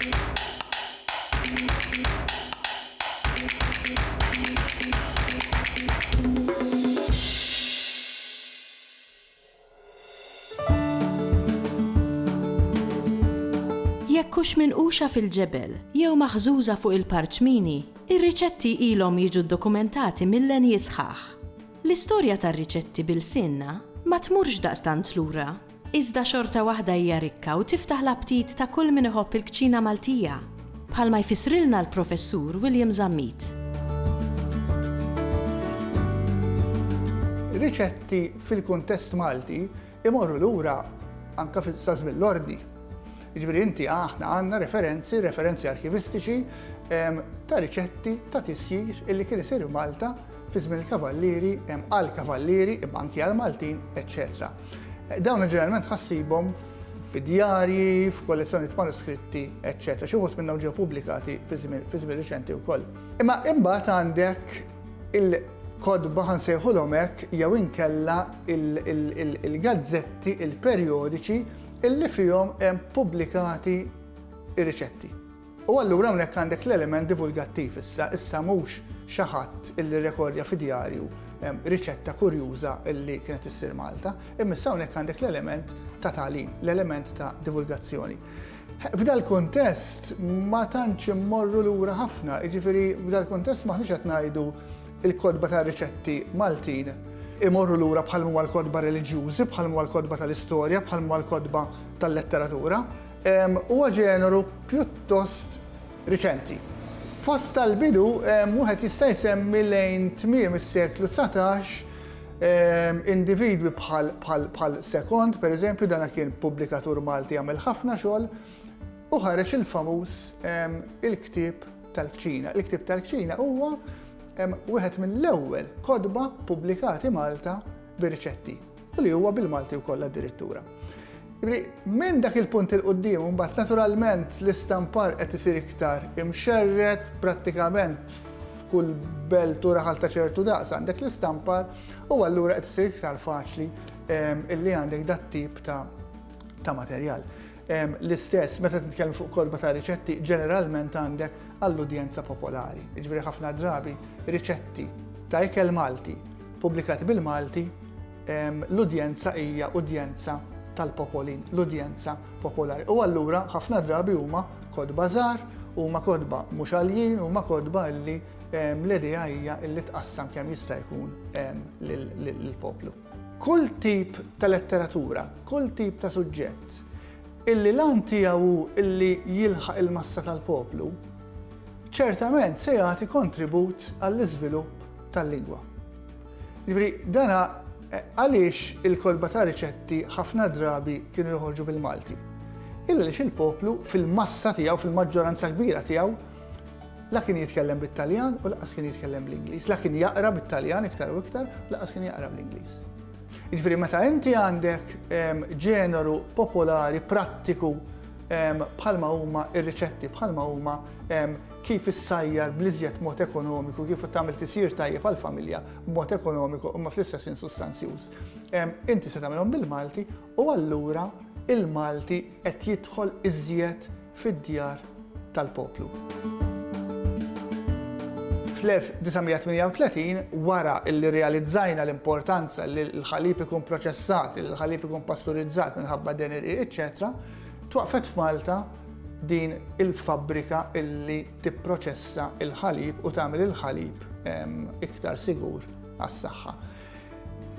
Jekkux minquxa fil-ġebel jew maħżuża fuq il-parċmini, ir-riċetti ilhom jiġu ddokumentati millenji sħaħ. L-istorja tar-riċetti bil-sinna ma tmurx daqstant lura, iżda xorta waħda hija rikka u tiftaħ l-aptit ta' kull min iħobb il-kċina Maltija, bħalma jfissrilna l-professur William Zammit. Riċetti fil-kuntest Malti imorru lura anke sa żmien l-ordi. Jiġifieri inti aħna għandna referenzi arkivistiċi ta' riċetti ta' tisjir illi kien isir Malta fi żmien il-kavallieri, għall-kavallieri, imma anki għall-Maltin, eċċetera. Dawn ġeneralment ħassibhom f'djarji, f'kollezzjonijiet manuskritti, eċċetera. Xi wħud minnhom ġew pubblikati fi żmien riċenti wkoll. Imma imbagħad għandek il-kodba ħansejħulhom hekk jew inkella il-gazzetti, il-perjodiċi illi fihom hemm pubblikati ir-riċetti. U allura hawnhekk għandek l-element divulgattiv issa mhux xi ħadd illi rekordja f'djarju riċetta kurjuża illi kienet issir Malta, imma issa hawnhekk għandek l-element ta' tagħlim, l-element ta' divulgazzjoni. F'dal kuntest ma tantx immorru lura ħafna, jiġifieri f'dal kuntest maħniex qed ngħidu il-kodba ta' riċetti Maltin imorru lura bħal huwa l-kodba reliġjużi, bħal huwa l-kodba tal-istorja, bħal huwa l-kodba tal-letteratura, huwa ġeneru pjuttost riċenti. Fost tal-bidu wieħed jista' jsemmi lejn tmiem is-seklu 19 individwi bħal Sekond, pereżempju, dan kien pubblikatur Malti jagħmel ħafna xogħol u ħareġ il-famuż il-ktieb tal-kċina. Il-ktieb tal-kċina huwa wieħed mill-ewwel kodba pubblikati Malta bir-riċetti, u li huwa bil-Malti wkoll addirittura. Minn dak il-punt il-qudiem mbagħad naturalment l-istampar qed isir iktar imxerred prattikament f'kull belt u raħal ta' ċertu daqs għandek l-istampar u allura qed isir iktar faċli illi għandek dat tip ta' materjal. L-istess, meta nitkellem fuq kodba ta' riċetti, ġeneralment għandek għall-udjenza popolari. Jiġifieri ħafna drabi riċetti ta' ikel Malti pubblikati bil-Malti, l-udjenza hija udjenza tal-popolin, l-udjenza popolari. U allura ħafna drabi huma kodba żgħar, huma kodba mhux għaljin, huma kodba li l-idea hija li tqassam kemm jista' jkun lill-poplu. Kull tip ta' letteratura, kull tip ta' suġġett illi lan tiegħu illi jilħaq il-massa tal-poplu, ċertament se jagħti kontribut għall-iżvilupp tal-lingwa. Jiġifieri dana għaliex il-kodba ta' riċetti ħafna drabi kienu joħorġu bil-Malti. Illa għaliex il-poplu fil-massa tiegħu, fil-maġġoranza kbira tiegħu, la kien jitkellem bit-Taljan u laqas kien jitkellem bl-Ingliż, la kien jaqra bit-Taljan iktar u iktar, laqas kien jaqra bl-Ingliż. Jiġifieri meta inti għandek ġeneru popolari prattiku bħalma huma ir-riċetti, bħalma huma kif issajjar bl-iżjed mod ekonomiku, kif tagħmel tisir tajjeb għall-familja b'mod ekonomiku imma fl-istess insustanzjuż. Inti se tagħmelhom bil-Malti u allura il-Malti qed jidħol iżjed fid-djar tal-poplu. Fl-1938 wara illi realizzajna l-importanza li l-ħalib ikun proċessat, li l-ħalib ikun pasturizzat minħabba deneri, eċċetera, twaqfet f'Malta din il-fabbrika illi tipproċessa il-ħalib u tagħmel il-ħalib iktar sigur għas-saħħa.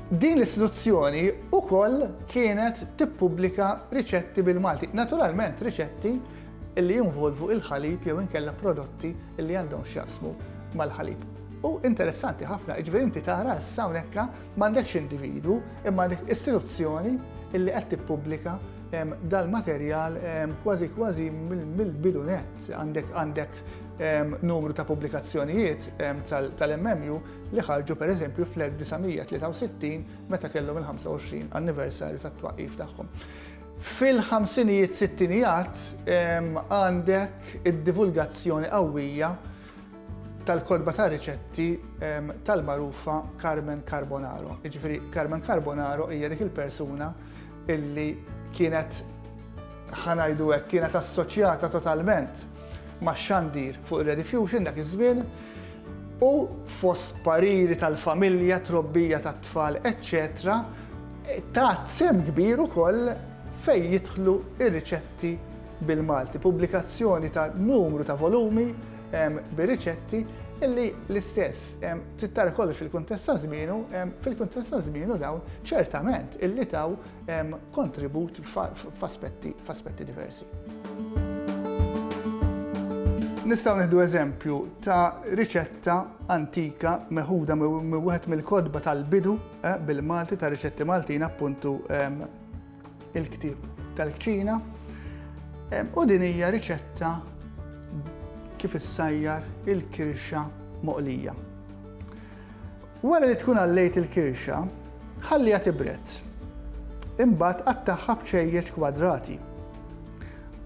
Din l-istituzzjoni wkoll kienet tippubblika riċetti bil-Malti. Naturalment riċetti illi jinvolvu il-ħalib jew inkella prodotti illi għandhom x'jaqsmu mal-ħalib. U interessanti ħafna, jiġifieri inti tara issa hawnhekk m'għandekx individwu imma għandek istituzzjoni illi qed tippubblika dal-materjal kważi mill-bidunet. Għandek numru ta' pubblikazzjonijiet tal-MMU li ħarġu pereżempju fl-1963 meta kellhom il-25 anniversarju tat-twaqqif tagħhom. Fil-ħamsinijiet sittinijat għandek id-divulgazzjoni qawwija tal-kodba ta' riċetti tal-magħrufa Carmen Carbonaro. Jiġifieri Carmen Carbonaro hija dik il-persuna illi kienet ħanajdu hekk kienet assoċjata totalment ma' xandir fuq ir-Rediffusion dak iż-żmien u fost pariri tal-familja, trobbija tat-tfal, eċċetera, ta' sem kbir ukoll fejn jidħlu ir-riċetti bil-Malti. Pubblikazzjoni ta' numru ta' volumi bir-riċetti illi l-istess trid tara kollox fil-kuntest ta' żmienu dawn ċertament illi taw kontribut f'aspetti diversi. Nistgħu nieħdu eżempju ta' riċetta antika meħuda minn wieħed mill-kodba tal-bidu bil-Malti ta' riċetti Maltin appuntu il-ktieb tal-kċina u din hija riċetta kif issajjar il-kirxa moqlija. Wara li tkun għallejt il-kirxa, ħalliha tibret. Imbagħad qattaħħa b'ċejjeċ kwadrati.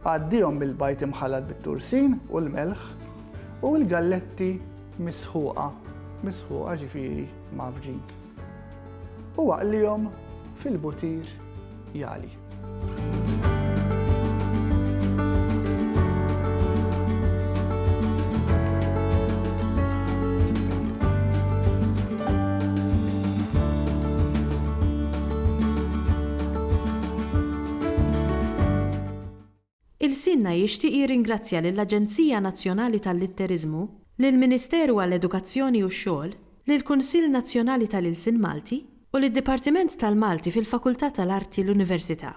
Għaddihom bil-bajt imħallat bit-tursin u l-melħ u l-galletti misħuqa ġifieri mafġin. U waqlihom fil-butir jali. Il-Sinna jixtieq jirringrazzja lill-Aġenzija Nazzjonali tal-Litterizmu, lill-Ministeru għall-Edukazzjoni u x-Xogħol, lill-Kunsill Nazzjonali tal-Ilsien Malti u lid-Dipartiment tal-Malti fil-Fakultà tal-Arti l-Università.